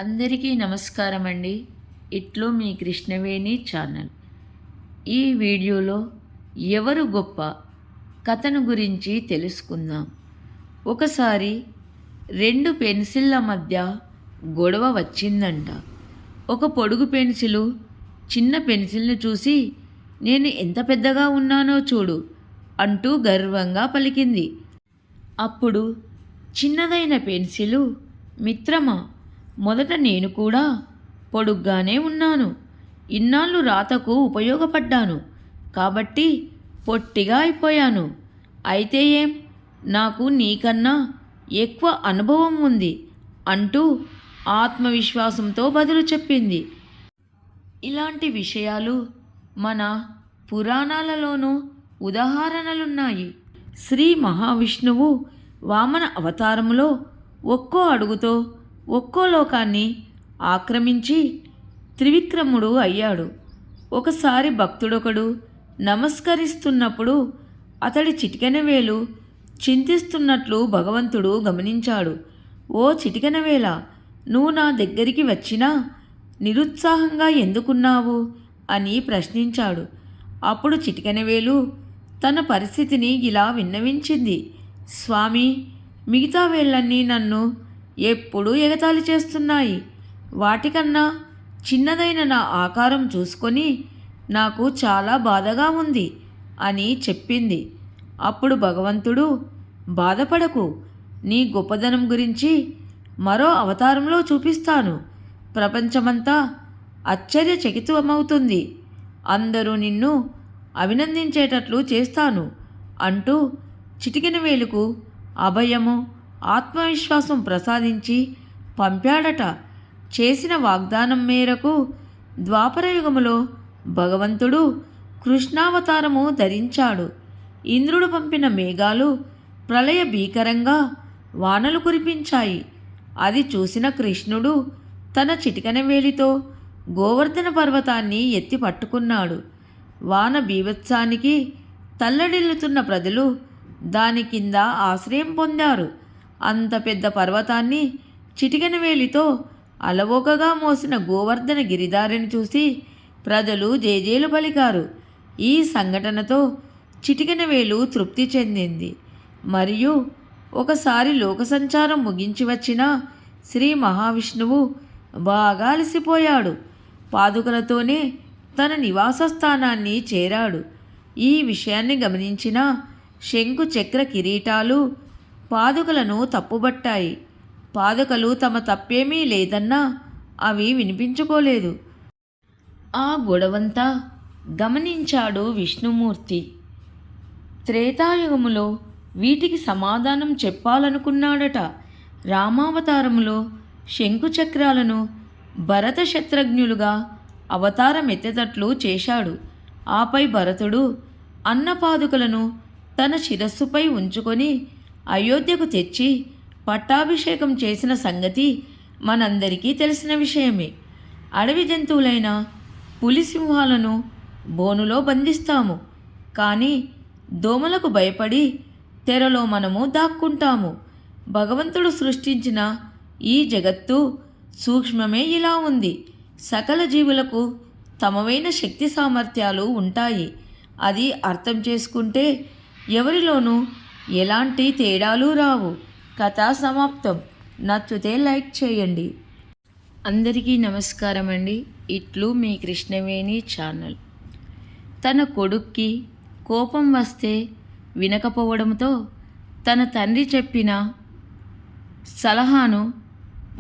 అందరికీ నమస్కారం అండి. ఇట్లు మీ కృష్ణవేణి ఛానల్. ఈ వీడియోలో ఎవరు గొప్ప కథను గురించి తెలుసుకుందాం. ఒకసారి రెండు పెన్సిళ్ళ మధ్య గొడవ వచ్చిందంట. ఒక పొడుగు పెన్సిలు చిన్న పెన్సిల్ని చూసి, నేను ఎంత పెద్దగా ఉన్నానో చూడు అంటూ గర్వంగా పలికింది. అప్పుడు చిన్నదైన పెన్సిలు, మిత్రమా, మొదట నేను కూడా పొడుగ్గానే ఉన్నాను. ఇన్నాళ్ళు రాతకు ఉపయోగపడ్డాను కాబట్టి పొట్టిగా అయిపోయాను. అయితే ఏం, నాకు నీకన్నా ఎక్కువ అనుభవం ఉంది అంటూ ఆత్మవిశ్వాసంతో బదులు చెప్పింది. ఇలాంటి విషయాలు మన పురాణాలలోనూ ఉదాహరణలున్నాయి. శ్రీ మహావిష్ణువు వామన అవతారములో ఒక్కో అడుగుతో ఒక్కో లోకాన్ని ఆక్రమించి త్రివిక్రముడు అయ్యాడు. ఒకసారి భక్తుడొకడు నమస్కరిస్తున్నప్పుడు అతడి చిటికెన వేలు చింతిస్తున్నట్లు భగవంతుడు గమనించాడు. ఓ చిటికెన వేల, నువ్వు నా దగ్గరికి వచ్చినా నిరుత్సాహంగా ఎందుకున్నావు అని ప్రశ్నించాడు. అప్పుడు చిటికెన వేలు తన పరిస్థితిని ఇలా విన్నవించింది. స్వామి, మిగతా వేళ్ళన్నీ నన్ను ఎప్పుడూ ఎగతాళి చేస్తున్నాయి. వాటికన్నా చిన్నదైన నా ఆకారం చూసుకొని నాకు చాలా బాధగా ఉంది అని చెప్పింది. అప్పుడు భగవంతుడు, బాధపడకు, నీ గొప్పదనం గురించి మరో అవతారంలో చూపిస్తాను. ప్రపంచమంతా ఆశ్చర్యచకితమవుతుంది. అందరూ నిన్ను అభినందించేటట్లు చేస్తాను అంటూ చిటికెన వేలుకు అభయము, ఆత్మవిశ్వాసం ప్రసాదించి పంపాడట. చేసిన వాగ్దానం మేరకు ద్వాపరయుగములో భగవంతుడు కృష్ణావతారము ధరించాడు. ఇంద్రుడు పంపిన మేఘాలు ప్రళయ భీకరంగా వానలు కురిపించాయి. అది చూసిన కృష్ణుడు తన చిటికెన వేలితో గోవర్ధన పర్వతాన్ని ఎత్తి పట్టుకున్నాడు. వాన బీభత్సానికి తల్లడిల్లుతున్న ప్రజలు దాని కింద ఆశ్రయం పొందారు. అంత పెద్ద పర్వతాన్ని చిటికెన వేలితో అలవోకగా మోసిన గోవర్ధన గిరిధారిని చూసి ప్రజలు జేజేలు పలికారు. ఈ సంఘటనతో చిటికెన వేలు తృప్తి చెందింది. మరియు ఒకసారి లోక సంచారం ముగించి వచ్చిన శ్రీ మహావిష్ణువు బాగా అలసిపోయాడు. పాదుకలతోనే తన నివాస స్థానాన్ని చేరాడు. ఈ విషయాన్ని గమనించిన శంకు చక్ర కిరీటాలు పాదుకలను తప్పుబట్టాయి. పాదుకలు తమ తప్పేమీ లేదన్నా అవి వినిపించుకోలేదు. ఆ గొడవంతా గమనించాడు విష్ణుమూర్తి. త్రేతాయుగములో వీటికి సమాధానం చెప్పాలనుకున్నాడట. రామావతారములో శంకుచక్రాలను భరత శత్రుఘ్నులుగా అవతారమెత్తేటట్లు చేశాడు. ఆపై భరతుడు అన్నపాదుకలను తన శిరస్సుపై ఉంచుకొని అయోధ్యకు తెచ్చి పట్టాభిషేకం చేసిన సంగతి మనందరికీ తెలిసిన విషయమే. అడవి జంతువులైన పులి, సింహాలను బోనులో బంధిస్తాము, కానీ దోమలకు భయపడి తెరలో మనము దాక్కుంటాము. భగవంతుడు సృష్టించిన ఈ జగత్తు సూక్ష్మమే ఇలా ఉంది. సకల జీవులకు తమవైన శక్తి సామర్థ్యాలు ఉంటాయి. అది అర్థం చేసుకుంటే ఎవరిలోనూ ఎలాంటి తేడాలు రావు. కథా సమాప్తం. నచ్చితే లైక్ చేయండి. అందరికీ నమస్కారం అండి. ఇట్లు మీ కృష్ణవేణి ఛానల్. తన కొడుక్కి కోపం వస్తే వినకపోవడంతో తన తండ్రి చెప్పిన సలహాను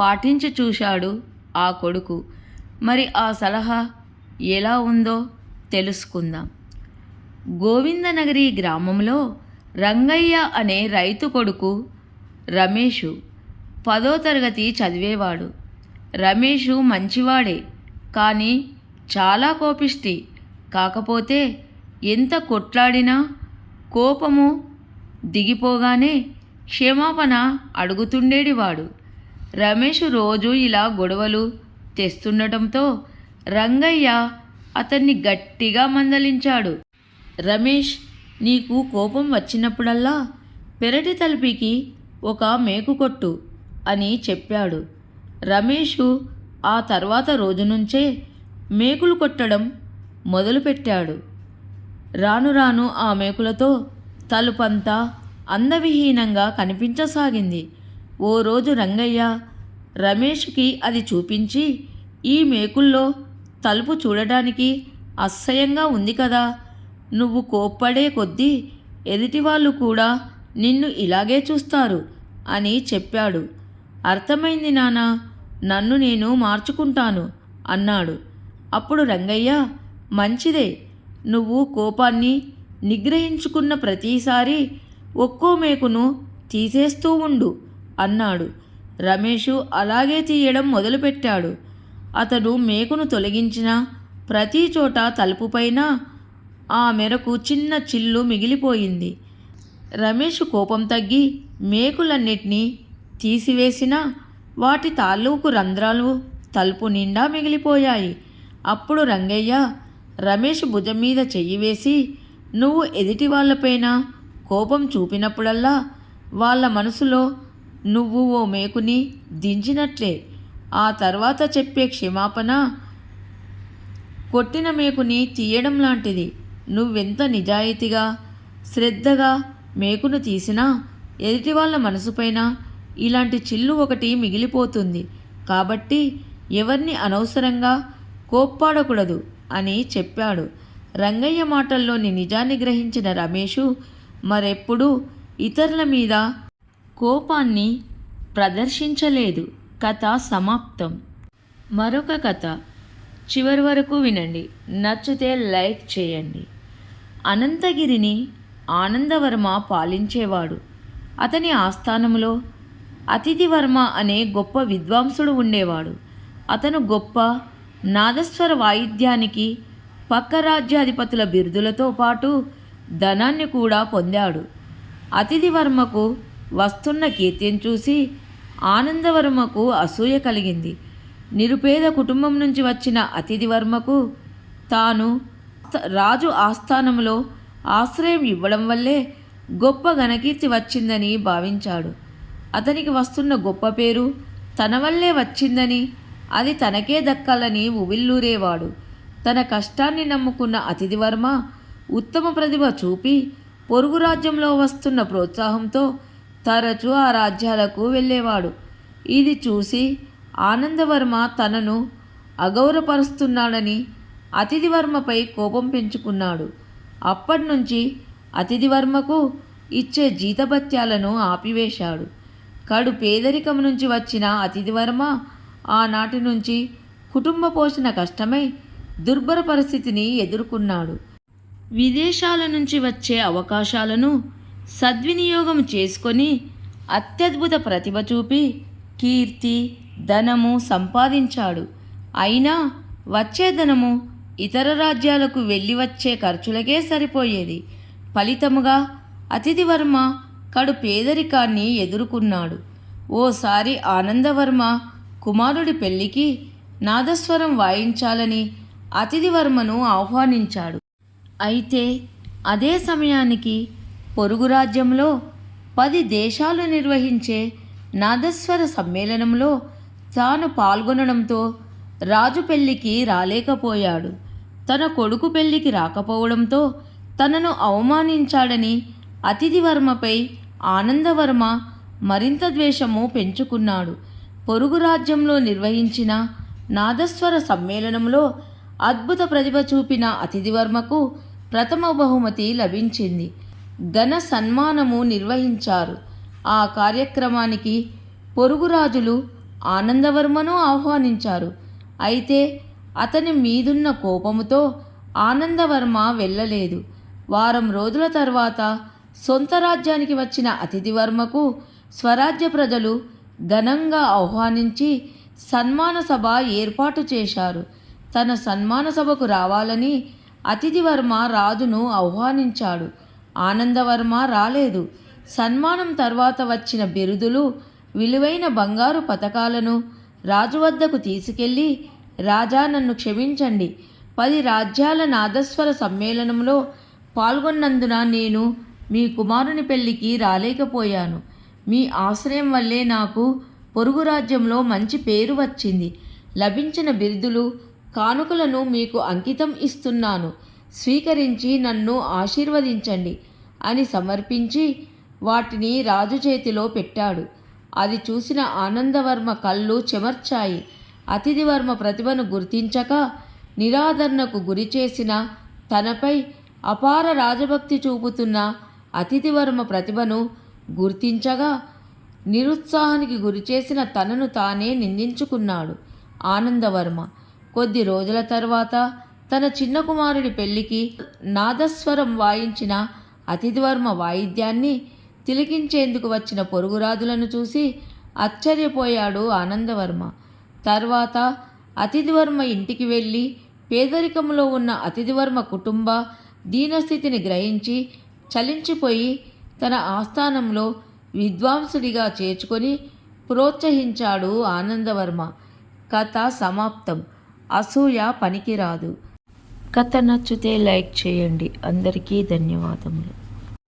పాటించి చూశాడు ఆ కొడుకు. మరి ఆ సలహా ఎలా ఉందో తెలుసుకుందాం. గోవిందనగరి గ్రామంలో రంగయ్య అనే రైతు కొడుకు రమేషు 10వ తరగతి చదివేవాడు. రమేషు మంచివాడే, కానీ చాలా కోపిష్టి. కాకపోతే ఎంత కొట్లాడినా కోపము దిగిపోగానే క్షమాపణ అడుగుతుండేవాడు. రమేషు రోజు ఇలా గొడవలు తెస్తుండటంతో రంగయ్య అతన్ని గట్టిగా మందలించాడు. రమేష్, నీకు కోపం వచ్చినప్పుడల్లా పెరటి తలుపుకి ఒక మేకు కొట్టు అని చెప్పాడు. రమేషు ఆ తర్వాత రోజు నుంచే మేకులు కొట్టడం మొదలుపెట్టాడు. రాను రాను ఆ మేకులతో తలుపంతా అందవిహీనంగా కనిపించసాగింది. ఓ రోజు రంగయ్య రమేష్కి అది చూపించి, ఈ మేకుల్లో తలుపు చూడడానికి అసహ్యంగా ఉంది కదా, నువ్వు కోప్పడే కొద్దీ ఎదుటివాళ్ళు కూడా నిన్ను ఇలాగే చూస్తారు అని చెప్పాడు. అర్థమైంది నాన్న, నన్ను నేను మార్చుకుంటాను అన్నాడు. అప్పుడు రంగయ్య, మంచిదే, నువ్వు కోపాన్ని నిగ్రహించుకున్న ప్రతిసారి ఒక్కో మేకును తీసేస్తూ ఉండు అన్నాడు. రమేషు అలాగే తీయడం మొదలుపెట్టాడు. అతడు మేకును తొలగించిన ప్రతి చోట తలుపుపైన ఆ మేరకు చిన్న చిల్లు మిగిలిపోయింది. రమేష్ కోపం తగ్గి మేకులన్నిటినీ తీసివేసినా వాటి తాలూకు రంధ్రాలు తలుపు నిండా మిగిలిపోయాయి. అప్పుడు రంగయ్య రమేష్ భుజం మీద చెయ్యి వేసి, నువ్వు ఎదుటి వాళ్ళపైన కోపం చూపినప్పుడల్లా వాళ్ళ మనసులో నువ్వు ఓ మేకుని దించినట్లే. ఆ తర్వాత చెప్పే క్షమాపణ కొట్టిన మేకుని తీయడం లాంటిది. నువ్వెంత నిజాయితీగా శ్రద్ధగా మేకును తీసినా ఎదుటి వాళ్ళ మనసుపైన ఇలాంటి చిల్లు ఒకటి మిగిలిపోతుంది. కాబట్టి ఎవరిని అనవసరంగా కోప్పాడకూడదు అని చెప్పాడు. రంగయ్య మాటల్లోని నిజాన్ని గ్రహించిన రమేషు మరెప్పుడూ ఇతరుల మీద కోపాన్ని ప్రదర్శించలేదు. కథ సమాప్తం. మరొక కథ చివరి వరకు వినండి. నచ్చితే లైక్ చేయండి. అనంతగిరిని ఆనందవర్మ పాలించేవాడు. అతని ఆస్థానంలో అతిథివర్మ అనే గొప్ప విద్వాంసుడు ఉండేవాడు. అతను గొప్ప నాదస్వర వాయిద్యానికి పక్క రాజ్యాధిపతుల బిరుదులతో పాటు ధనాన్ని కూడా పొందాడు. అతిథివర్మకు వస్తున్న కీర్తిని చూసి ఆనందవర్మకు అసూయ కలిగింది. నిరుపేద కుటుంబం నుంచి వచ్చిన అతిథివర్మకు తాను రాజు ఆస్థానంలో ఆశ్రయం ఇవ్వడం వల్లే గొప్ప ఘనకీర్తి వచ్చిందని భావించాడు. అతనికి వస్తున్న గొప్ప పేరు తన వల్లే వచ్చిందని, అది తనకే దక్కాలని ఉవిల్లూరేవాడు. తన కష్టాన్ని నమ్ముకున్న అతిథివర్మ ఉత్తమ ప్రతిభ చూపి పొరుగు రాజ్యంలో వస్తున్న ప్రోత్సాహంతో తరచూ ఆ రాజ్యాలకు వెళ్ళేవాడు. ఇది చూసి ఆనందవర్మ తనను అగౌరవపరుస్తున్నాడని అతిథివర్మపై కోపం పెంచుకున్నాడు. అప్పటినుంచి అతిథివర్మకు ఇచ్చే జీతభత్యాలను ఆపివేశాడు. కడు పేదరికం నుంచి వచ్చిన అతిథివర్మ ఆనాటి నుంచి కుటుంబ పోషణ కష్టమై దుర్భర పరిస్థితిని ఎదుర్కొన్నాడు. విదేశాల నుంచి వచ్చే అవకాశాలను సద్వినియోగం చేసుకొని అత్యద్భుత ప్రతిభ చూపి కీర్తి ధనము సంపాదించాడు. అయినా వచ్చే ధనము ఇతర రాజ్యాలకు వెళ్ళి వచ్చే ఖర్చులకే సరిపోయేది. ఫలితముగా అతిథివర్మ కడు పేదరికాన్ని ఎదుర్కొన్నాడు. ఓసారి ఆనందవర్మ కుమారుడి పెళ్లికి నాదస్వరం వాయించాలని అతిథివర్మను ఆహ్వానించాడు. అయితే అదే సమయానికి పొరుగు రాజ్యంలో 10 దేశాలు నిర్వహించే నాదస్వర సమ్మేళనంలో తాను పాల్గొనడంతో రాజు పెళ్లికి రాలేకపోయాడు. తన కొడుకు పెళ్లికి రాకపోవడంతో తనను అవమానించాడని అతిథివర్మపై ఆనందవర్మ మరింత ద్వేషము పెంచుకున్నాడు. పొరుగు రాజ్యంలో నిర్వహించిన నాదస్వర సమ్మేళనంలో అద్భుత ప్రతిభ చూపిన అతిథివర్మకు ప్రథమ బహుమతి లభించింది. ఘన సన్మానము నిర్వహించారు. ఆ కార్యక్రమానికి పొరుగు రాజులు ఆనందవర్మను ఆహ్వానించారు. అయితే అతని మీదున్న కోపముతో ఆనందవర్మ వెళ్ళలేదు. వారం రోజుల తర్వాత సొంత రాజ్యానికి వచ్చిన అతిథివర్మకు స్వరాజ్య ప్రజలు ఘనంగా ఆహ్వానించి సన్మాన సభ ఏర్పాటు చేశారు. తన సన్మాన సభకు రావాలని అతిథివర్మ రాజును ఆహ్వానించాడు. ఆనందవర్మ రాలేదు. సన్మానం తర్వాత వచ్చిన బిరుదులు, విలువైన బంగారు పతకాలను రాజు వద్దకు తీసుకెళ్ళి, రాజా నన్ను క్షమించండి, 10 రాజ్యాల నాదస్వర సమ్మేళనంలో పాల్గొన్నందున నేను మీ కుమారుని పెళ్లికి రాలేకపోయాను. మీ ఆశ్రయం వల్లే నాకు పొరుగు రాజ్యంలో మంచి పేరు వచ్చింది. లభించిన బిరుదులు, కానుకలను మీకు అంకితం ఇస్తున్నాను. స్వీకరించి నన్ను ఆశీర్వదించండి అని సమర్పించి వాటిని రాజు చేతిలో పెట్టాడు. అది చూసిన ఆనందవర్మ కళ్ళు చెమర్చాయి. అతిథివర్మ ప్రతిభను గుర్తించక నిరాదరణకు గురిచేసిన తనపై అపార రాజభక్తి చూపుతున్న అతిథివర్మ ప్రతిభను గుర్తించగా నిరుత్సాహానికి గురిచేసిన తనను తానే నిందించుకున్నాడు ఆనందవర్మ. కొద్ది రోజుల తర్వాత తన చిన్న కుమారుడి పెళ్లికి నాదస్వరం వాయించిన అతిథివర్మ వాయిద్యాన్ని తిలకించేందుకు వచ్చిన పొరుగురాజులను చూసి ఆశ్చర్యపోయాడు ఆనందవర్మ. తర్వాత అతిథివర్మ ఇంటికి వెళ్ళి పేదరికంలో ఉన్న అతిథివర్మ కుటుంబ దీనస్థితిని గ్రహించి చలించిపోయి తన ఆస్థానంలో విద్వాంసుడిగా చేర్చుకొని ప్రోత్సహించాడు ఆనందవర్మ. కథ సమాప్తం. అసూయ పనికిరాదు. కథ నచ్చితే లైక్ చేయండి. అందరికీ ధన్యవాదములు.